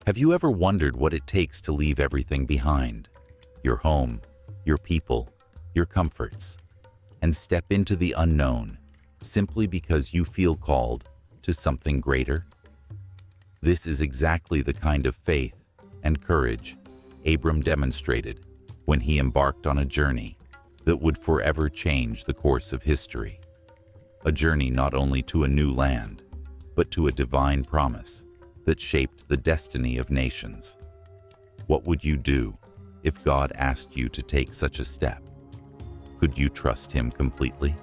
Have you ever wondered what it takes to leave everything behind? Your home, your people, your comforts, and step into the unknown simply because you feel called to something greater? This is exactly the kind of faith and courage Abram demonstrated when he embarked on a journey that would forever change the course of history. A journey not only to a new land, but to a divine promise that shaped the destiny of nations. What would you do if God asked you to take such a step? Could you trust Him completely?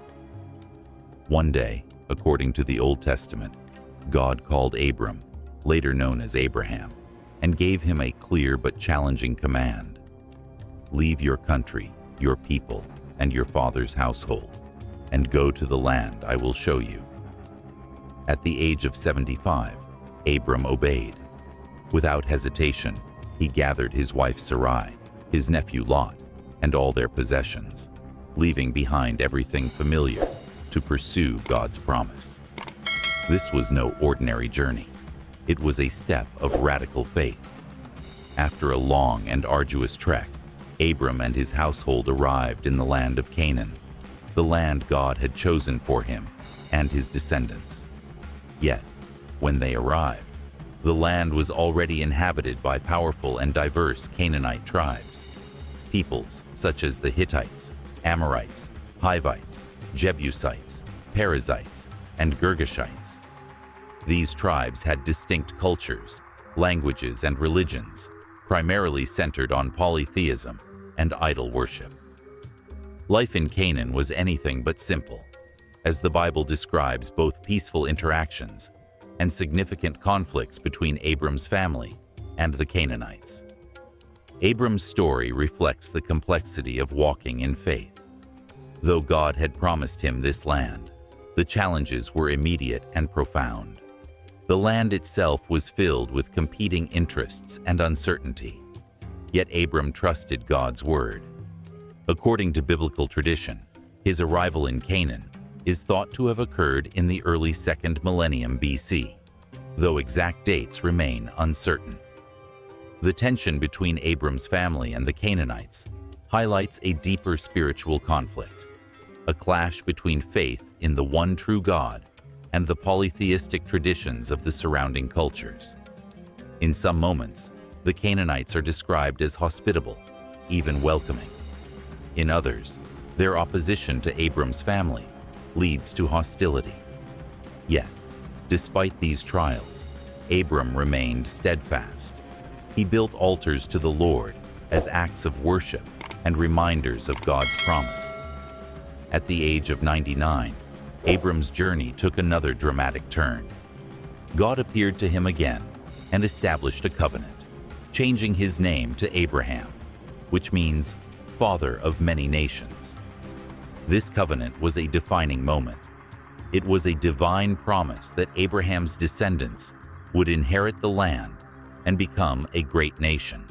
One day, according to the Old Testament, God called Abram, later known as Abraham, and gave him a clear but challenging command. Leave your country, your people, and your father's household, and go to the land I will show you. At the age of 75, Abram obeyed. Without hesitation, he gathered his wife Sarai, his nephew Lot, and all their possessions, leaving behind everything familiar to pursue God's promise. This was no ordinary journey. It was a step of radical faith. After a long and arduous trek, Abram and his household arrived in the land of Canaan, the land God had chosen for him and his descendants. Yet, when they arrived, the land was already inhabited by powerful and diverse Canaanite tribes, peoples such as the Hittites, Amorites, Hivites, Jebusites, Perizzites, and Girgashites. These tribes had distinct cultures, languages, and religions, primarily centered on polytheism and idol worship. Life in Canaan was anything but simple, as the Bible describes both peaceful interactions and significant conflicts between Abram's family and the Canaanites. Abram's story reflects the complexity of walking in faith. Though God had promised him this land, the challenges were immediate and profound. The land itself was filled with competing interests and uncertainty, yet Abram trusted God's word. According to biblical tradition, his arrival in Canaan is thought to have occurred in the early 2nd millennium BC, though exact dates remain uncertain. The tension between Abram's family and the Canaanites highlights a deeper spiritual conflict, a clash between faith in the one true God and the polytheistic traditions of the surrounding cultures. In some moments, the Canaanites are described as hospitable, even welcoming. In others, their opposition to Abram's family leads to hostility. Yet, despite these trials, Abram remained steadfast. He built altars to the Lord as acts of worship and reminders of God's promise. At the age of 99, Abram's journey took another dramatic turn. God appeared to him again and established a covenant, changing his name to Abraham, which means father of many nations. This covenant was a defining moment. It was a divine promise that Abraham's descendants would inherit the land and become a great nation.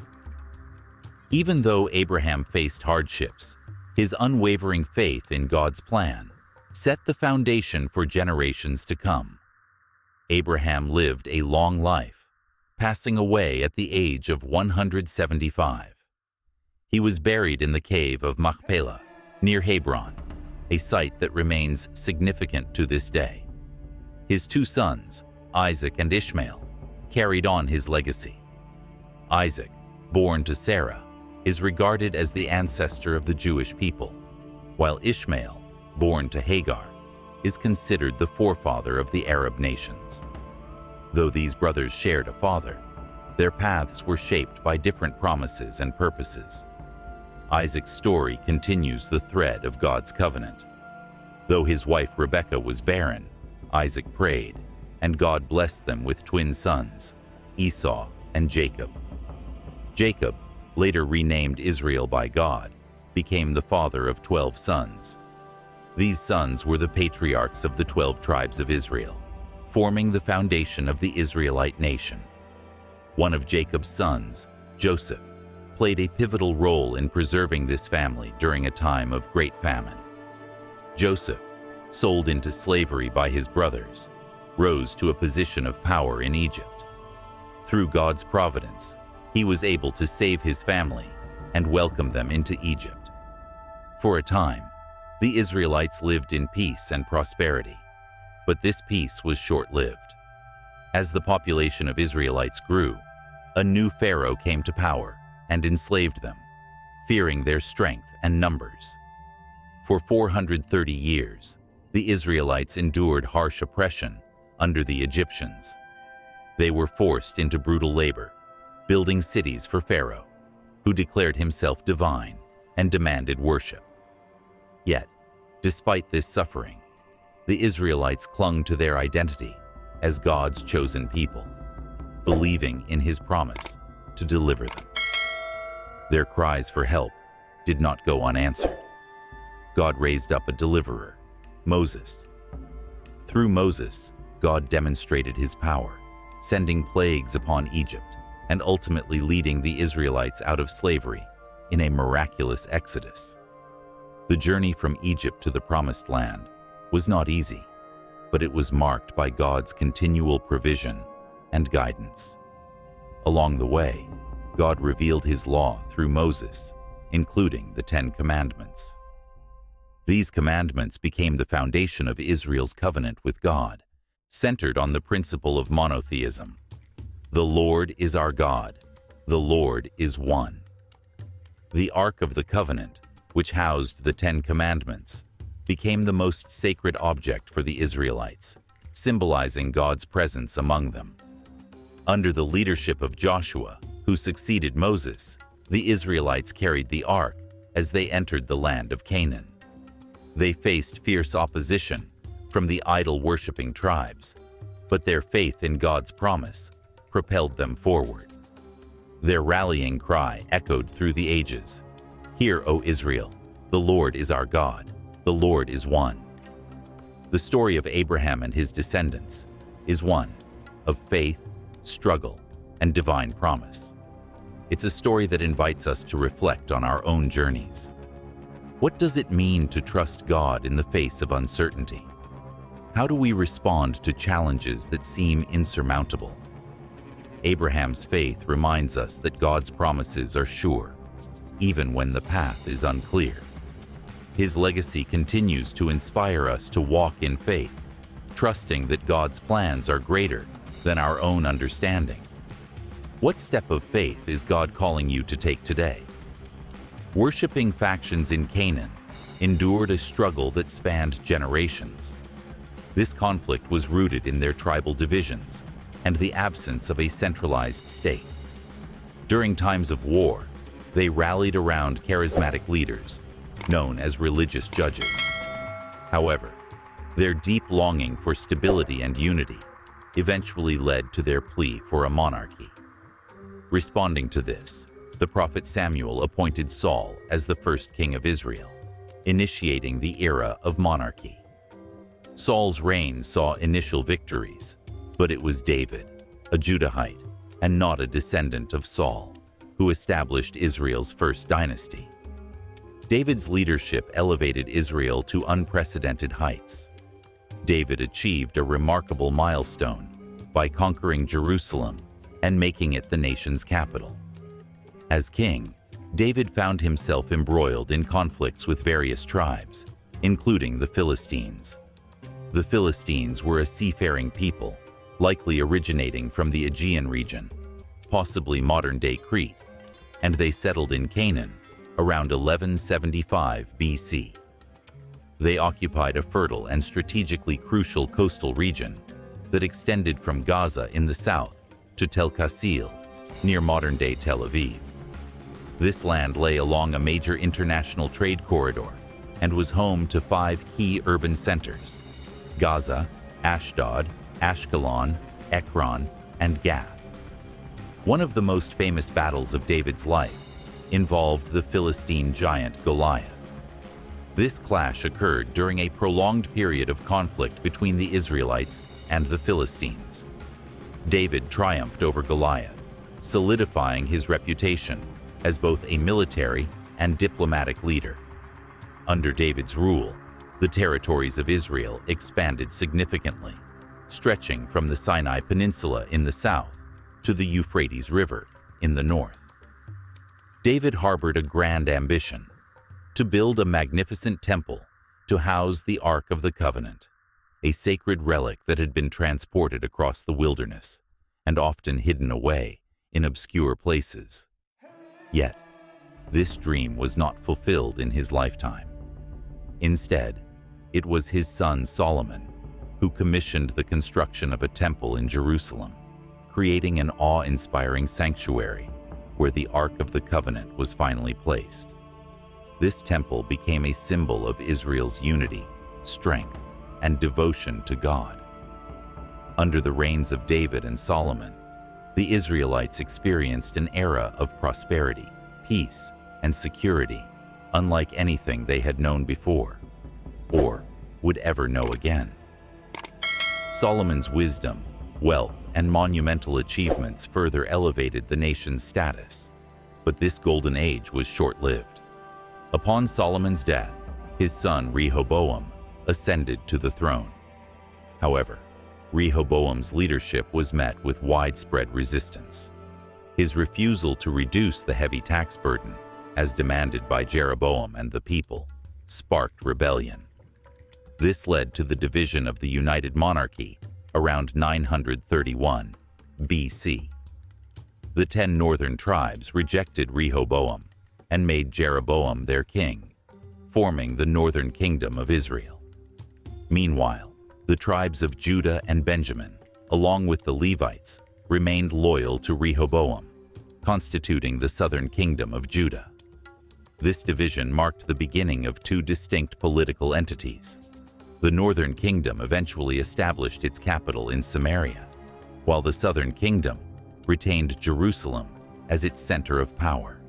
Even though Abraham faced hardships, his unwavering faith in God's plan set the foundation for generations to come. Abraham lived a long life, passing away at the age of 175. He was buried in the cave of Machpelah, near Hebron, a site that remains significant to this day. His two sons, Isaac and Ishmael, carried on his legacy. Isaac, born to Sarah, is regarded as the ancestor of the Jewish people, while Ishmael, born to Hagar, is considered the forefather of the Arab nations. Though these brothers shared a father, their paths were shaped by different promises and purposes. Isaac's story continues the thread of God's covenant. Though his wife Rebekah was barren, Isaac prayed, and God blessed them with twin sons, Esau and Jacob. Jacob, later renamed Israel by God, became the father of 12 sons. These sons were the patriarchs of the 12 tribes of Israel, forming the foundation of the Israelite nation. One of Jacob's sons, Joseph, played a pivotal role in preserving this family during a time of great famine. Joseph, sold into slavery by his brothers, rose to a position of power in Egypt. Through God's providence, he was able to save his family and welcome them into Egypt. For a time, the Israelites lived in peace and prosperity, but this peace was short-lived. As the population of Israelites grew, a new pharaoh came to power and enslaved them, fearing their strength and numbers. For 430 years, the Israelites endured harsh oppression under the Egyptians. They were forced into brutal labor, building cities for Pharaoh, who declared himself divine and demanded worship. Yet, despite this suffering, the Israelites clung to their identity as God's chosen people, believing in his promise to deliver them. Their cries for help did not go unanswered. God raised up a deliverer, Moses. Through Moses, God demonstrated his power, sending plagues upon Egypt and ultimately leading the Israelites out of slavery in a miraculous exodus. The journey from Egypt to the Promised Land was not easy, but it was marked by God's continual provision and guidance. Along the way, God revealed his law through Moses, including the 10 Commandments. These commandments became the foundation of Israel's covenant with God, centered on the principle of monotheism. The Lord is our God. The Lord is one. The Ark of the Covenant, which housed the 10 Commandments, became the most sacred object for the Israelites, symbolizing God's presence among them. Under the leadership of Joshua, who succeeded Moses, the Israelites carried the Ark as they entered the land of Canaan. They faced fierce opposition from the idol-worshipping tribes, but their faith in God's promise propelled them forward. Their rallying cry echoed through the ages, "Hear, O Israel, the Lord is our God, the Lord is one." The story of Abraham and his descendants is one of faith, struggle, and divine promise. It's a story that invites us to reflect on our own journeys. What does it mean to trust God in the face of uncertainty? How do we respond to challenges that seem insurmountable? Abraham's faith reminds us that God's promises are sure, even when the path is unclear. His legacy continues to inspire us to walk in faith, trusting that God's plans are greater than our own understanding. What step of faith is God calling you to take today? Worshipping factions in Canaan endured a struggle that spanned generations. This conflict was rooted in their tribal divisions and the absence of a centralized state. During times of war, they rallied around charismatic leaders, known as religious judges. However, their deep longing for stability and unity eventually led to their plea for a monarchy. Responding to this, the prophet Samuel appointed Saul as the first king of Israel, initiating the era of monarchy. Saul's reign saw initial victories, but it was David, a Judahite and not a descendant of Saul, who established Israel's first dynasty. David's leadership elevated Israel to unprecedented heights. David achieved a remarkable milestone by conquering Jerusalem and making it the nation's capital. As king, David found himself embroiled in conflicts with various tribes, including the Philistines. The Philistines were a seafaring people, likely originating from the Aegean region, possibly modern-day Crete, and they settled in Canaan around 1175 BC. They occupied a fertile and strategically crucial coastal region that extended from Gaza in the south to Tel Qasil, near modern-day Tel Aviv. This land lay along a major international trade corridor and was home to 5 key urban centers: Gaza, Ashdod, Ashkelon, Ekron, and Gath. One of the most famous battles of David's life involved the Philistine giant Goliath. This clash occurred during a prolonged period of conflict between the Israelites and the Philistines. David triumphed over Goliath, solidifying his reputation as both a military and diplomatic leader. Under David's rule, the territories of Israel expanded significantly, stretching from the Sinai Peninsula in the south to the Euphrates River in the north. David harbored a grand ambition: to build a magnificent temple to house the Ark of the Covenant, a sacred relic that had been transported across the wilderness and often hidden away in obscure places. Yet, this dream was not fulfilled in his lifetime. Instead, it was his son Solomon who commissioned the construction of a temple in Jerusalem, creating an awe-inspiring sanctuary where the Ark of the Covenant was finally placed. This temple became a symbol of Israel's unity, strength, and devotion to God. Under the reigns of David and Solomon, the Israelites experienced an era of prosperity, peace, and security, unlike anything they had known before, or would ever know again. Solomon's wisdom, wealth, and monumental achievements further elevated the nation's status, but this golden age was short-lived. Upon Solomon's death, his son Rehoboam ascended to the throne. However, Rehoboam's leadership was met with widespread resistance. His refusal to reduce the heavy tax burden, as demanded by Jeroboam and the people, sparked rebellion. This led to the division of the United Monarchy around 931 BC. The 10 northern tribes rejected Rehoboam and made Jeroboam their king, forming the northern kingdom of Israel. Meanwhile, the tribes of Judah and Benjamin, along with the Levites, remained loyal to Rehoboam, constituting the southern kingdom of Judah. This division marked the beginning of two distinct political entities. The northern kingdom eventually established its capital in Samaria, while the southern kingdom retained Jerusalem as its center of power.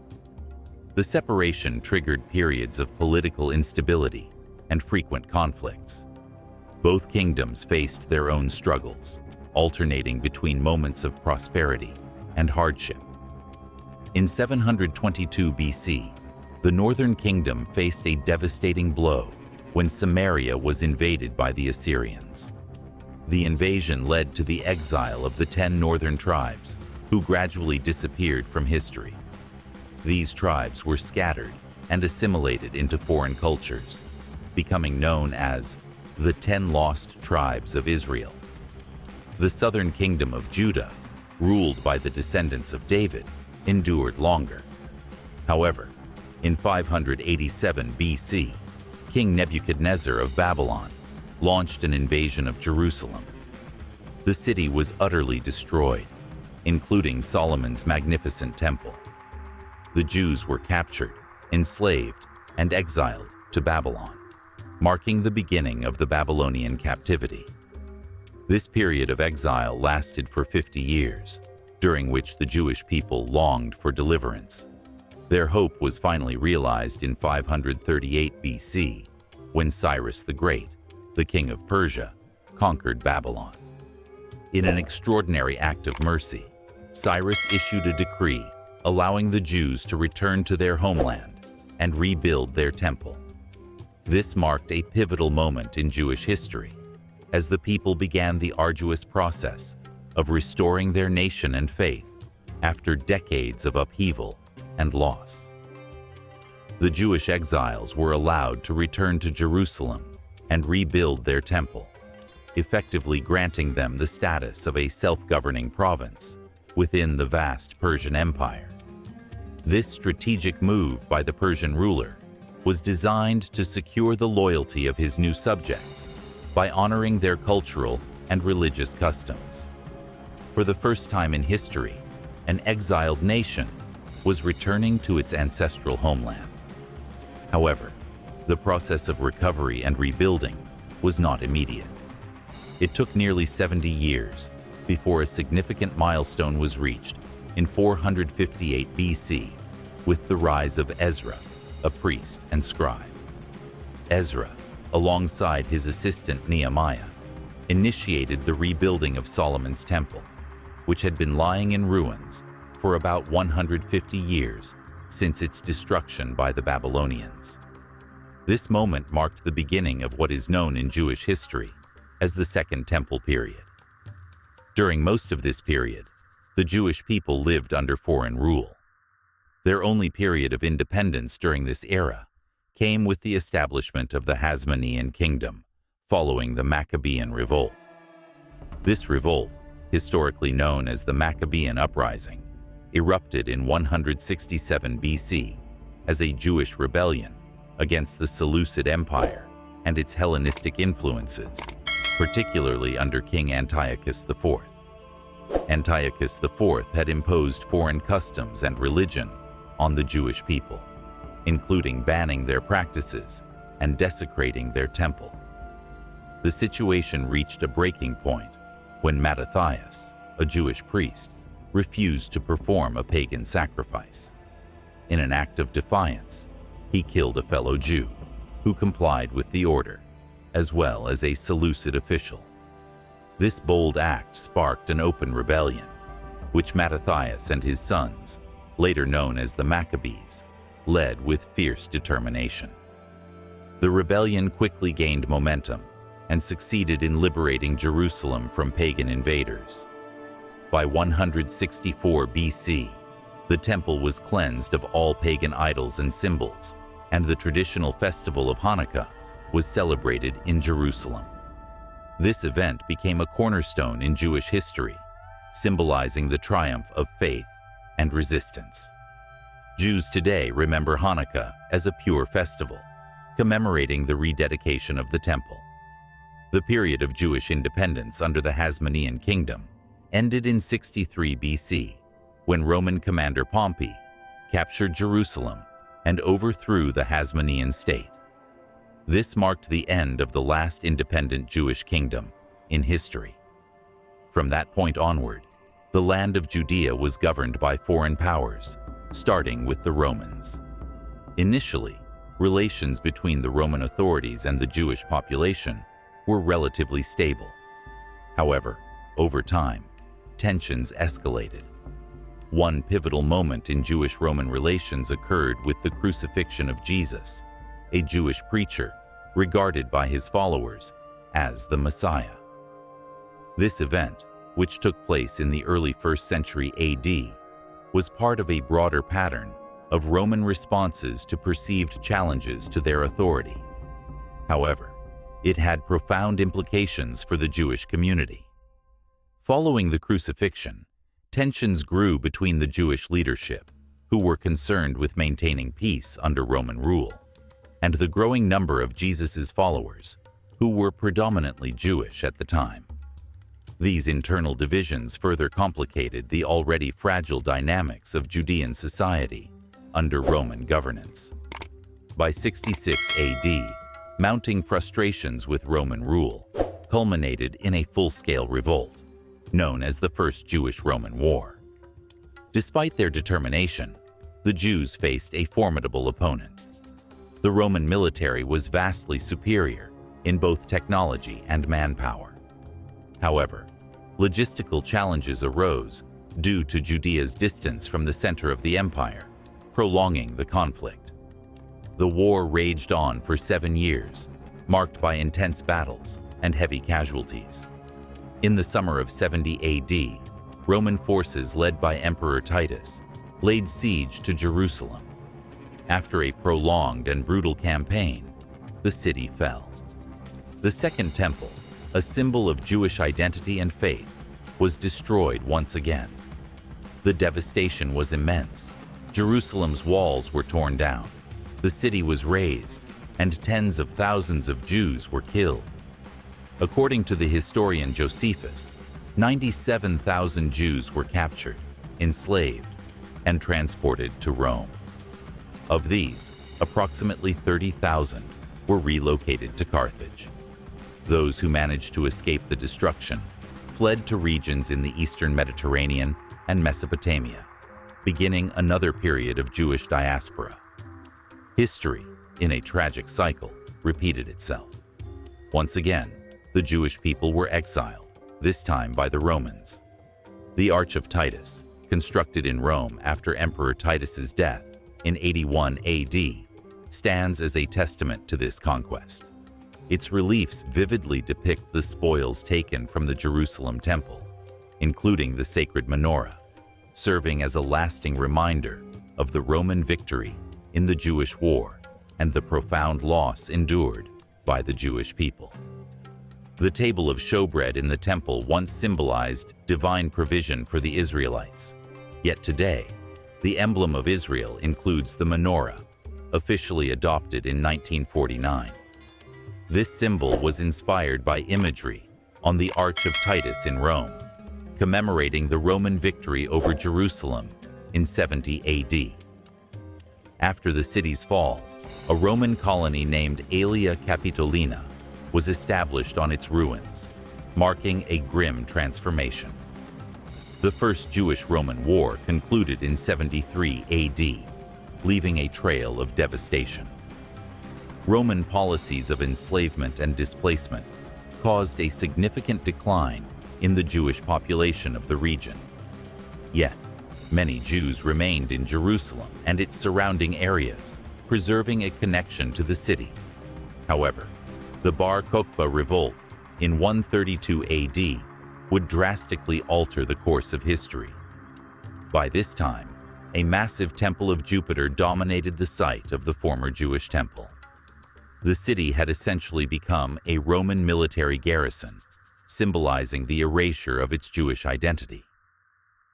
The separation triggered periods of political instability and frequent conflicts. Both kingdoms faced their own struggles, alternating between moments of prosperity and hardship. In 722 BC, the northern kingdom faced a devastating blow when Samaria was invaded by the Assyrians. The invasion led to the exile of the 10 northern tribes, who gradually disappeared from history. These tribes were scattered and assimilated into foreign cultures, becoming known as the 10 Lost Tribes of Israel. The southern kingdom of Judah, ruled by the descendants of David, endured longer. However, in 587 BC, King Nebuchadnezzar of Babylon launched an invasion of Jerusalem. The city was utterly destroyed, including Solomon's magnificent temple. The Jews were captured, enslaved, and exiled to Babylon, marking the beginning of the Babylonian captivity. This period of exile lasted for 50 years, during which the Jewish people longed for deliverance. Their hope was finally realized in 538 BC, when Cyrus the Great, the king of Persia, conquered Babylon. In an extraordinary act of mercy, Cyrus issued a decree allowing the Jews to return to their homeland and rebuild their temple. This marked a pivotal moment in Jewish history, as the people began the arduous process of restoring their nation and faith after decades of upheaval and loss. The Jewish exiles were allowed to return to Jerusalem and rebuild their temple, effectively granting them the status of a self-governing province within the vast Persian Empire. This strategic move by the Persian ruler was designed to secure the loyalty of his new subjects by honoring their cultural and religious customs. For the first time in history, an exiled nation was returning to its ancestral homeland. However, the process of recovery and rebuilding was not immediate. It took nearly 70 years before a significant milestone was reached in 458 BC with the rise of Ezra, a priest and scribe. Ezra, alongside his assistant Nehemiah, initiated the rebuilding of Solomon's temple, which had been lying in ruins for about 150 years since its destruction by the Babylonians. This moment marked the beginning of what is known in Jewish history as the Second Temple period. During most of this period, the Jewish people lived under foreign rule. Their only period of independence during this era came with the establishment of the Hasmonean kingdom following the Maccabean revolt. This revolt, historically known as the Maccabean Uprising, erupted in 167 BC as a Jewish rebellion against the Seleucid Empire and its Hellenistic influences, particularly under King Antiochus IV. Antiochus IV had imposed foreign customs and religion on the Jewish people, including banning their practices and desecrating their temple. The situation reached a breaking point when Mattathias, a Jewish priest, refused to perform a pagan sacrifice. In an act of defiance, he killed a fellow Jew who complied with the order, as well as a Seleucid official. This bold act sparked an open rebellion, which Mattathias and his sons, later known as the Maccabees, led with fierce determination. The rebellion quickly gained momentum and succeeded in liberating Jerusalem from pagan invaders. By 164 BC, the temple was cleansed of all pagan idols and symbols, and the traditional festival of Hanukkah was celebrated in Jerusalem. This event became a cornerstone in Jewish history, symbolizing the triumph of faith and resistance. Jews today remember Hanukkah as a pure festival, commemorating the rededication of the temple. The period of Jewish independence under the Hasmonean kingdom ended in 63 BC, when Roman commander Pompey captured Jerusalem and overthrew the Hasmonean state. This marked the end of the last independent Jewish kingdom in history. From that point onward, the land of Judea was governed by foreign powers, starting with the Romans. Initially, relations between the Roman authorities and the Jewish population were relatively stable. However, over time, tensions escalated. One pivotal moment in Jewish-Roman relations occurred with the crucifixion of Jesus, a Jewish preacher regarded by his followers as the Messiah. This event, which took place in the early 1st century AD, was part of a broader pattern of Roman responses to perceived challenges to their authority. However, it had profound implications for the Jewish community. Following the crucifixion, tensions grew between the Jewish leadership, who were concerned with maintaining peace under Roman rule, and the growing number of Jesus's followers, who were predominantly Jewish at the time. These internal divisions further complicated the already fragile dynamics of Judean society under Roman governance. By 66 AD, mounting frustrations with Roman rule culminated in a full-scale revolt, known as the First Jewish-Roman War. Despite their determination, the Jews faced a formidable opponent. The Roman military was vastly superior in both technology and manpower. However, logistical challenges arose due to Judea's distance from the center of the empire, prolonging the conflict. The war raged on for 7 years, marked by intense battles and heavy casualties. In the summer of 70 AD, Roman forces led by Emperor Titus laid siege to Jerusalem. After a prolonged and brutal campaign, the city fell. The Second Temple, a symbol of Jewish identity and faith, was destroyed once again. The devastation was immense. Jerusalem's walls were torn down, the city was razed, and tens of thousands of Jews were killed. According to the historian Josephus, 97,000 Jews were captured, enslaved, and transported to Rome. Of these, approximately 30,000 were relocated to Carthage. Those who managed to escape the destruction fled to regions in the eastern Mediterranean and Mesopotamia, beginning another period of Jewish diaspora. History, in a tragic cycle, repeated itself. Once again, the Jewish people were exiled, this time by the Romans. The Arch of Titus, constructed in Rome after Emperor Titus's death in 81 AD, stands as a testament to this conquest. Its reliefs vividly depict the spoils taken from the Jerusalem temple, including the sacred menorah serving as a lasting reminder of the Roman victory in the Jewish War and the profound loss endured by the Jewish people. The table of showbread in the temple once symbolized divine provision for the Israelites. Yet today, the emblem of Israel includes the menorah, officially adopted in 1949. This symbol was inspired by imagery on the Arch of Titus in Rome, commemorating the Roman victory over Jerusalem in 70 AD. After the city's fall, a Roman colony named Aelia Capitolina was established on its ruins, marking a grim transformation. The First Jewish-Roman War concluded in 73 AD, leaving a trail of devastation. Roman policies of enslavement and displacement caused a significant decline in the Jewish population of the region. Yet, many Jews remained in Jerusalem and its surrounding areas, preserving a connection to the city. However, the Bar Kokhba revolt in 132 AD would drastically alter the course of history. By this time, a massive temple of Jupiter dominated the site of the former Jewish temple. The city had essentially become a Roman military garrison, symbolizing the erasure of its Jewish identity.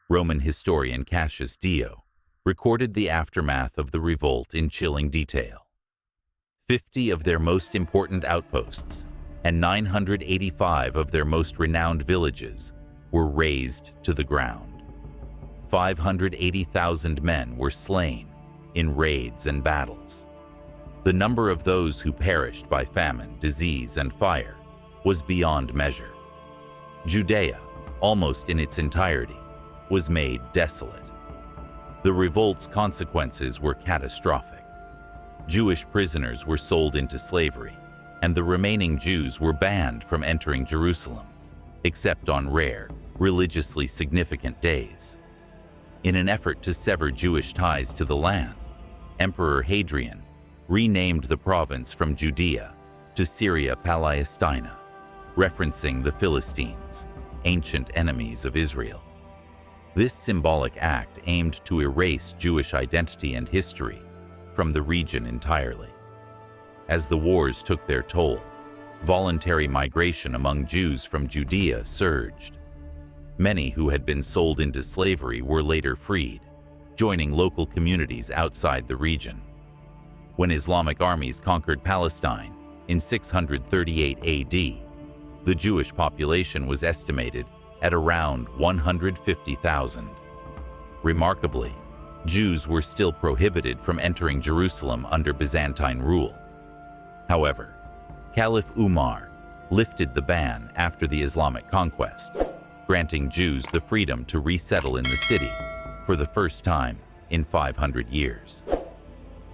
Roman historian Cassius Dio recorded the aftermath of the revolt in chilling detail. 50 of their most important outposts and 985 of their most renowned villages were razed to the ground. 580,000 men were slain in raids and battles. The number of those who perished by famine, disease, and fire was beyond measure. Judea, almost in its entirety, was made desolate. The revolt's consequences were catastrophic. Jewish prisoners were sold into slavery, and the remaining Jews were banned from entering Jerusalem, except on rare, religiously significant days. In an effort to sever Jewish ties to the land, Emperor Hadrian renamed the province from Judea to Syria Palestina, referencing the Philistines, ancient enemies of Israel. This symbolic act aimed to erase Jewish identity and history from the region entirely. As the wars took their toll, voluntary migration among Jews from Judea surged. Many who had been sold into slavery were later freed, joining local communities outside the region. When Islamic armies conquered Palestine in 638 AD, the Jewish population was estimated at around 150,000. Remarkably, Jews were still prohibited from entering Jerusalem under Byzantine rule. However, Caliph Umar lifted the ban after the Islamic conquest, granting Jews the freedom to resettle in the city for the first time in 500 years.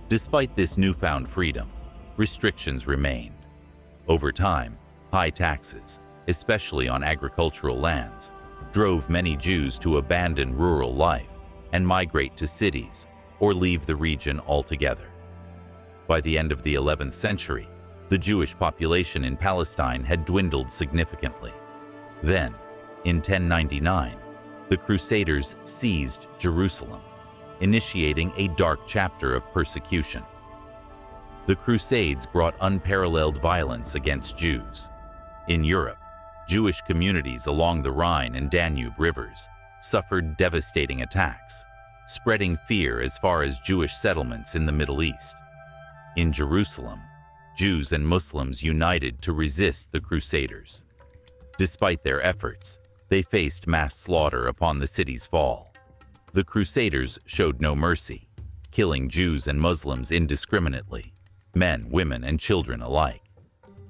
Despite this newfound freedom, restrictions remained. Over time, high taxes, especially on agricultural lands, drove many Jews to abandon rural life and migrate to cities or leave the region altogether. By the end of the 11th century, the Jewish population in Palestine had dwindled significantly. Then, in 1099, the Crusaders seized Jerusalem, initiating a dark chapter of persecution. The Crusades brought unparalleled violence against Jews. In Europe, Jewish communities along the Rhine and Danube rivers suffered devastating attacks, spreading fear as far as Jewish settlements in the Middle East. In Jerusalem, Jews and Muslims united to resist the Crusaders. Despite their efforts, they faced mass slaughter upon the city's fall. The Crusaders showed no mercy, killing Jews and Muslims indiscriminately, men, women, and children alike.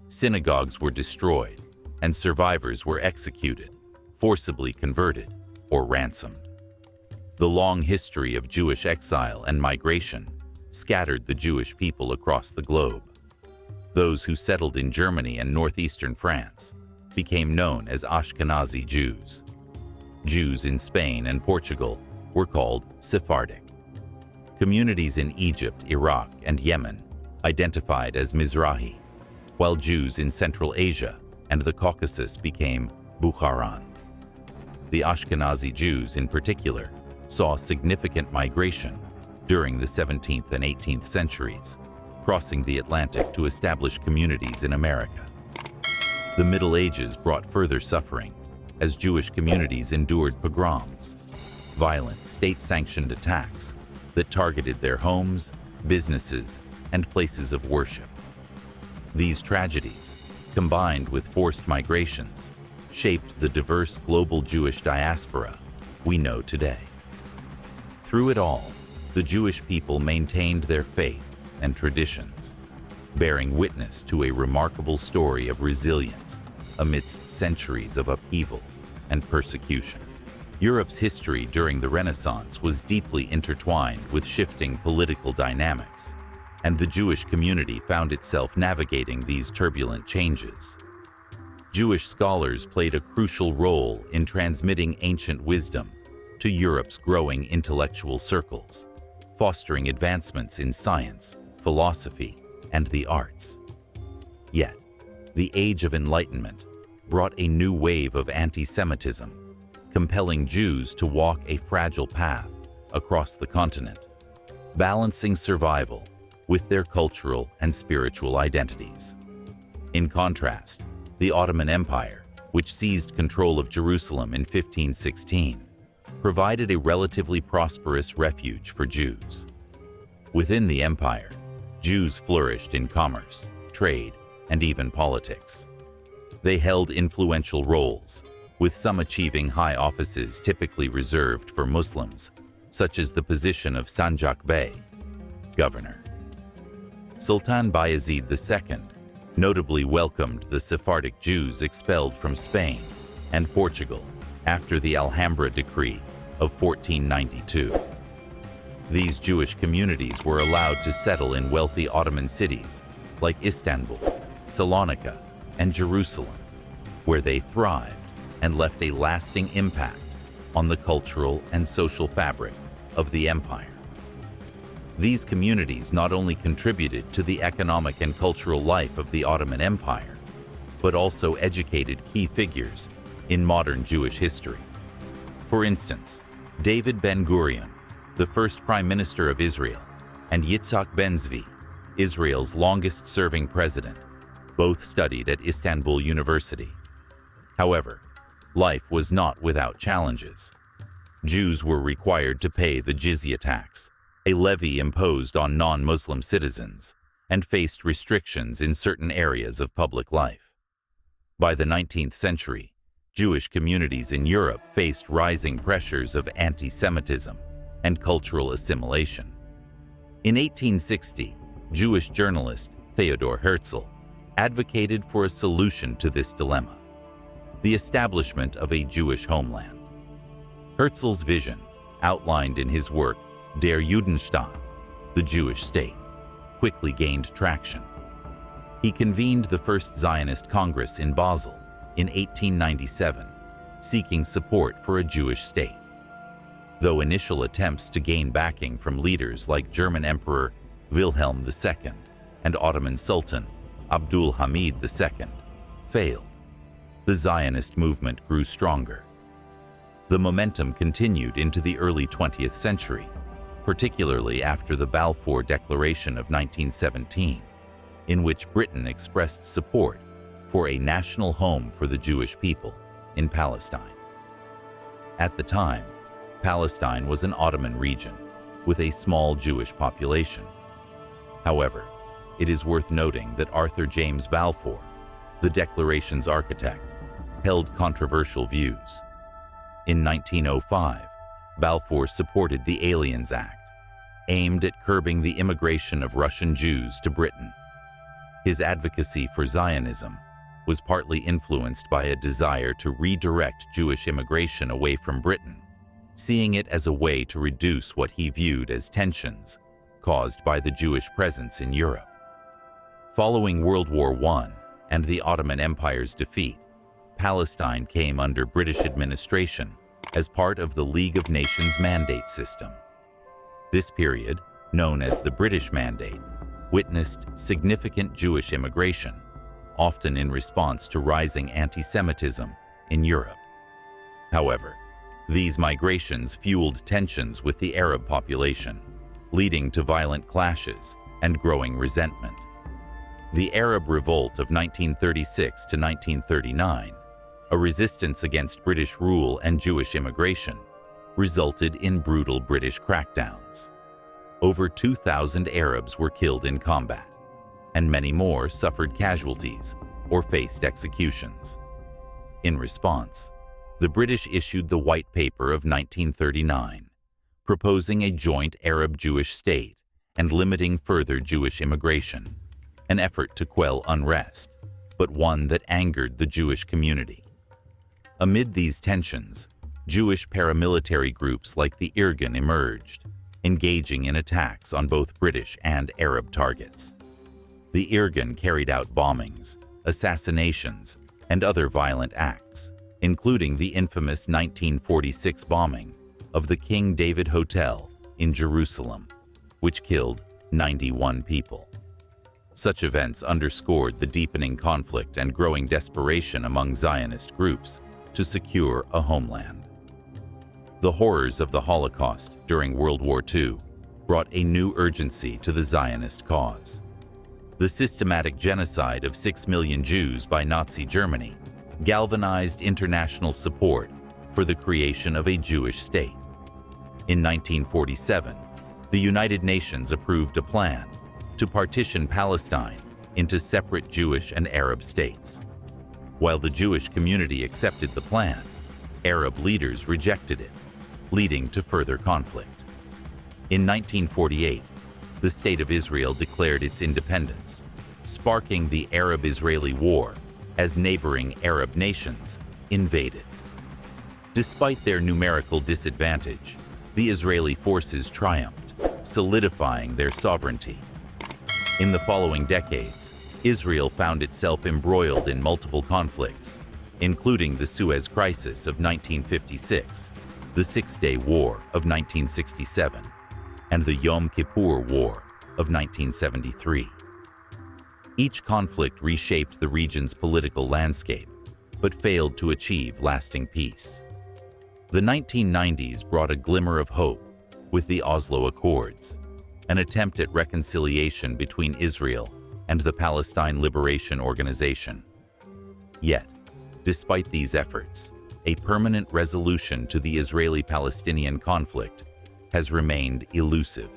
Synagogues were destroyed, and survivors were executed, forcibly converted, or ransomed. The long history of Jewish exile and migration scattered the Jewish people across the globe. Those who settled in Germany and northeastern France became known as Ashkenazi Jews. Jews in Spain and Portugal were called Sephardic. Communities in Egypt, Iraq, and Yemen identified as Mizrahi, while Jews in Central Asia and the Caucasus became Bukharan. The Ashkenazi Jews, in particular, saw significant migration during the 17th and 18th centuries, crossing the Atlantic to establish communities in America. The Middle Ages brought further suffering as Jewish communities endured pogroms, violent state-sanctioned attacks that targeted their homes, businesses, and places of worship. These tragedies, combined with forced migrations, shaped the diverse global Jewish diaspora we know today. Through it all, the Jewish people maintained their faith and traditions, bearing witness to a remarkable story of resilience amidst centuries of upheaval and persecution. Europe's history during the Renaissance was deeply intertwined with shifting political dynamics, and the Jewish community found itself navigating these turbulent changes. Jewish scholars played a crucial role in transmitting ancient wisdom to Europe's growing intellectual circles, fostering advancements in science, philosophy, and the arts. Yet, the Age of Enlightenment brought a new wave of anti-Semitism, compelling Jews to walk a fragile path across the continent, balancing survival with their cultural and spiritual identities. In contrast, the Ottoman Empire, which seized control of Jerusalem in 1516, provided a relatively prosperous refuge for Jews. Within the empire, Jews flourished in commerce, trade, and even politics. They held influential roles, with some achieving high offices typically reserved for Muslims, such as the position of Sanjak Bey, governor. Sultan Bayezid II notably welcomed the Sephardic Jews expelled from Spain and Portugal after the Alhambra Decree of 1492. These Jewish communities were allowed to settle in wealthy Ottoman cities like Istanbul, Salonika, and Jerusalem, where they thrived and left a lasting impact on the cultural and social fabric of the empire. These communities not only contributed to the economic and cultural life of the Ottoman Empire, but also educated key figures in modern Jewish history. For instance, David Ben-Gurion, the first Prime Minister of Israel, and Yitzhak Ben-Zvi, Israel's longest-serving president, both studied at Istanbul University. However, life was not without challenges. Jews were required to pay the jizya tax, a levy imposed on non-Muslim citizens, and faced restrictions in certain areas of public life. By the 19th century, Jewish communities in Europe faced rising pressures of anti-Semitism and cultural assimilation. In 1860, Jewish journalist Theodor Herzl advocated for a solution to this dilemma: the establishment of a Jewish homeland. Herzl's vision, outlined in his work Der Judenstaat, the Jewish State, quickly gained traction. He convened the First Zionist Congress in Basel in 1897, seeking support for a Jewish state. Though initial attempts to gain backing from leaders like German Emperor Wilhelm II and Ottoman Sultan Abdul Hamid II failed, the Zionist movement grew stronger. The momentum continued into the early 20th century, particularly after the Balfour Declaration of 1917, in which Britain expressed support for a national home for the Jewish people in Palestine. At the time, Palestine was an Ottoman region with a small Jewish population. However, it is worth noting that Arthur James Balfour, the Declaration's architect, held controversial views. In 1905, Balfour supported the Aliens Act, aimed at curbing the immigration of Russian Jews to Britain. His advocacy for Zionism was partly influenced by a desire to redirect Jewish immigration away from Britain, seeing it as a way to reduce what he viewed as tensions caused by the Jewish presence in Europe. Following World War I and the Ottoman Empire's defeat, Palestine came under British administration as part of the League of Nations mandate system. This period, known as the British Mandate, witnessed significant Jewish immigration, often in response to rising anti-Semitism in Europe. However, These migrations fueled tensions with the Arab population, leading to violent clashes and growing resentment. The Arab Revolt of 1936 to 1939, a resistance against British rule and Jewish immigration, resulted in brutal British crackdowns. Over 2,000 Arabs were killed in combat, and many more suffered casualties or faced executions. In response, the British issued the White Paper of 1939, proposing a joint Arab-Jewish state and limiting further Jewish immigration, an effort to quell unrest, but one that angered the Jewish community. Amid these tensions, Jewish paramilitary groups like the Irgun emerged, engaging in attacks on both British and Arab targets. The Irgun carried out bombings, assassinations, and other violent acts, including the infamous 1946 bombing of the King David Hotel in Jerusalem, which killed 91 people. Such events underscored the deepening conflict and growing desperation among Zionist groups to secure a homeland. The horrors of the Holocaust during World War II brought a new urgency to the Zionist cause. The systematic genocide of 6 million Jews by Nazi Germany galvanized international support for the creation of a Jewish state. In 1947, the United Nations approved a plan to partition Palestine into separate Jewish and Arab states. While the Jewish community accepted the plan, Arab leaders rejected it, leading to further conflict. In 1948, the State of Israel declared its independence, sparking the Arab-Israeli War as neighboring Arab nations invaded. Despite their numerical disadvantage, the Israeli forces triumphed, solidifying their sovereignty. In the following decades, Israel found itself embroiled in multiple conflicts, including the Suez Crisis of 1956, the Six-Day War of 1967, and the Yom Kippur War of 1973. Each conflict reshaped the region's political landscape, but failed to achieve lasting peace. The 1990s brought a glimmer of hope with the Oslo Accords, an attempt at reconciliation between Israel and the Palestine Liberation Organization. Yet, despite these efforts, a permanent resolution to the Israeli-Palestinian conflict has remained elusive.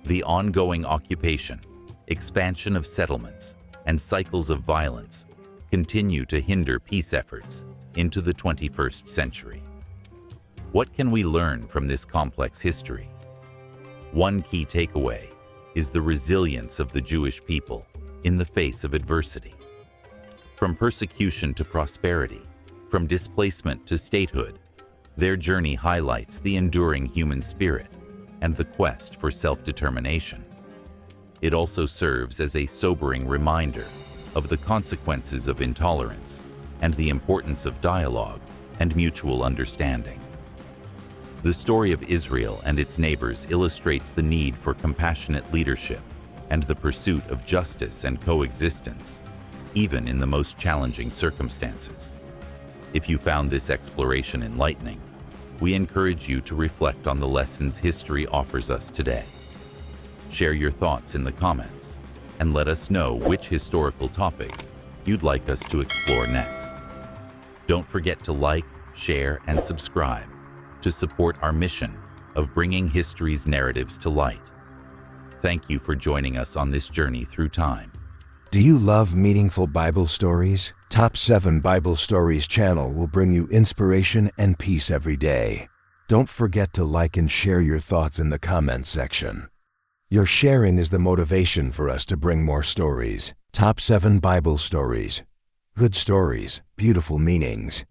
The ongoing occupation, expansion of settlements, and cycles of violence continue to hinder peace efforts into the 21st century. What can we learn from this complex history? One key takeaway is the resilience of the Jewish people in the face of adversity. From persecution to prosperity, from displacement to statehood, their journey highlights the enduring human spirit and the quest for self-determination. It also serves as a sobering reminder of the consequences of intolerance and the importance of dialogue and mutual understanding. The story of Israel and its neighbors illustrates the need for compassionate leadership and the pursuit of justice and coexistence, even in the most challenging circumstances. If you found this exploration enlightening, we encourage you to reflect on the lessons history offers us today. Share your thoughts in the comments and let us know which historical topics you'd like us to explore next. Don't forget to like, share, and subscribe to support our mission of bringing history's narratives to light. Thank you for joining us on this journey through time. Do you love meaningful Bible stories? Top 7 Bible Stories channel will bring you inspiration and peace every day. Don't forget to like and share your thoughts in the comments section. Your sharing is the motivation for us to bring more stories. Top 7 Bible Stories. Good stories, beautiful meanings.